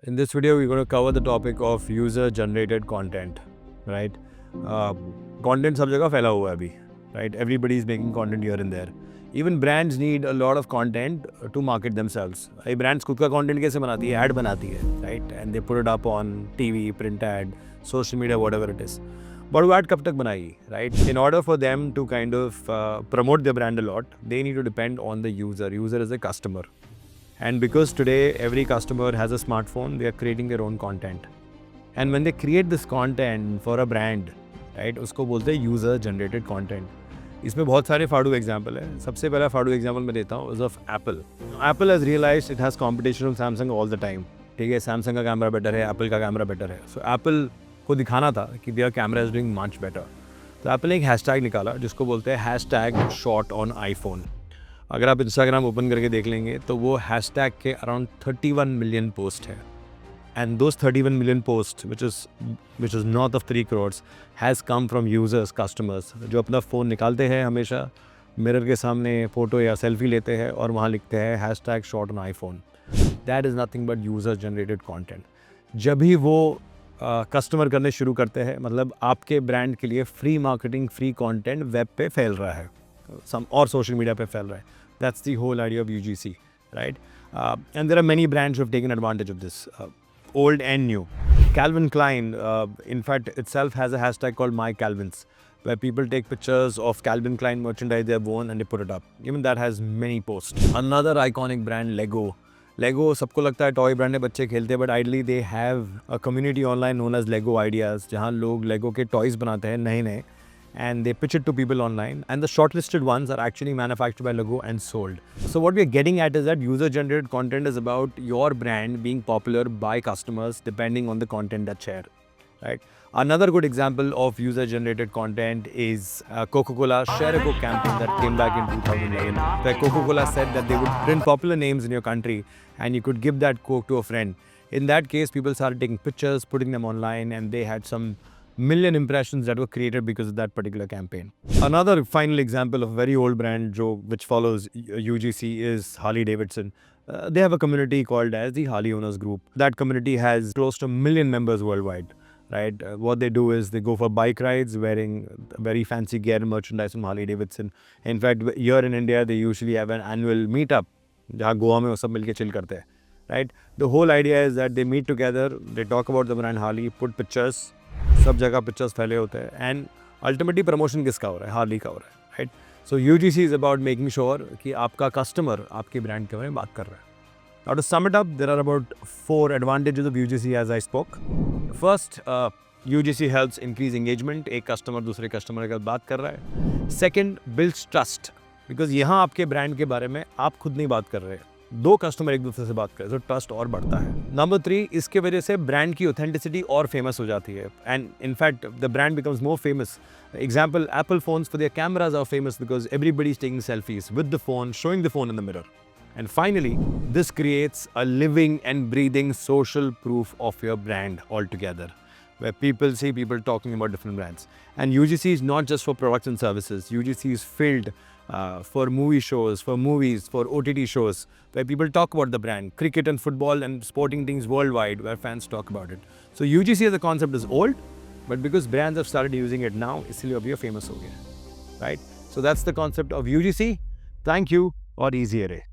In this video, we're going to cover the topic of user-generated content, right? Content सब जगह फैला हुआ है अभी, right? Everybody is making content here and there. Even brands need a lot of content to market themselves. ये brands खुद का content कैसे बनाती है? Ad बनाती है, right? And they put it up on TV, print ad, social media, whatever it is. But वो ad कब तक बनाएगी, right? In order for them to kind of promote their brand a lot, they need to depend on the user. User is a customer. And because today every customer has a smartphone, they are creating their own content. And when they create this content for a brand, right, उसको बोलते हैं user generated content. इसमें बहुत सारे फाड़ू example है. सबसे पहला फाड़ू example मैं देता हूँ is of Apple. Apple has realised it has competition of Samsung all the time. ठीक है, सैमसंग का कैमरा बेटर है, एप्पल का कैमरा बेटर है. सो एप्पल को दिखाना था कि their camera is doing much better. तो एप्पल ने एक हैशटैग निकाला जिसको बोलते हैं हैशटैग शॉट ऑन आईफोन. अगर आप इंस्टाग्राम ओपन करके देख लेंगे तो वो हैशटैग के अराउंड 31 मिलियन पोस्ट है. And those 31 million post which is north of 3 crores has come from users, customers जो अपना फ़ोन निकालते हैं हमेशा मिरर के सामने फ़ोटो या सेल्फी लेते हैं और वहाँ लिखते हैं hashtag shot on iPhone. That is nothing but user generated content. जब भी वो कस्टमर करने शुरू करते हैं, मतलब आपके ब्रांड के लिए free marketing, free content web पे फैल रहा है, और सोशल मीडिया पे फैल रहा है. That's the whole idea of UGC, right? And there are many brands who have taken advantage of this, old and new. Calvin Klein, in fact, itself has a hashtag called MyCalvins, where people take pictures of Calvin Klein merchandise they have worn and they put it up. Even that has many posts. Another iconic brand, Lego. Lego, सबको लगता है toy brand है, बच्चे खेलते हैं, but ideally they have a community online known as Lego Ideas, जहाँ लोग Lego के टॉयज़ बनाते हैं नए नए. And they pitch it to people online, and the shortlisted ones are actually manufactured by Lego and sold. So what we are getting at is that user-generated content is about your brand being popular by customers depending on the content that's shared, right? Another good example of user-generated content is Coca-Cola Share a Coke campaign that came back in 2011, where Coca-Cola said that they would print popular names in your country and you could give that Coke to a friend. In that case, people started taking pictures, putting them online, and they had some million impressions that were created because of that particular campaign. Another final example of a very old brand which follows UGC is Harley Davidson. They have a community called as the Harley Owners Group. That community has close to 1 million members worldwide, right? What they do is they go for bike rides wearing very fancy gear and merchandise from Harley Davidson. In fact, here in India, they usually have an annual meetup जहाँ गोवा में वो सब मिलके chill करते हैं, right? The whole idea is that they meet together, they talk about the brand Harley, put pictures, सब जगह pictures फैले होते हैं, एंड अल्टीमेटली प्रमोशन किसका हो रहा है? हार्ली का हो रहा है, right? So UGC is about making sure कि आपका कस्टमर आपके ब्रांड के बारे में बात कर रहा है. Now to sum it up, there are about 4 advantages of UGC as I spoke. First, UGC helps increase engagement. एक कस्टमर दूसरे कस्टमर के साथ बात कर रहा है. सेकेंड, बिल्ड्स ट्रस्ट, बिकॉज यहाँ आपके ब्रांड के बारे में आप खुद नहीं बात कर रहे हैं, 2 कस्टमर एक दूसरे से बात करें तो ट्रस्ट और बढ़ता है. नंबर 3, इसके वजह से ब्रांड की ऑथेंटिसिटी और फेमस हो जाती है, and in fact the brand becomes more famous. Example, Apple phones for their cameras are famous because everybody is taking selfies with the phone, showing the phone in the mirror. And finally, this creates a living and breathing social proof of your brand altogether, where people see people talking about different brands. And UGC is not just for products and services. UGC is filled for movie shows, for movies, for OTT shows, where people talk about the brand. Cricket and football and sporting things worldwide, where fans talk about it. So UGC as a concept is old, but because brands have started using it now, इसलिए अभी famous हो गया, right? So that's the concept of UGC. Thank you, और easy ray.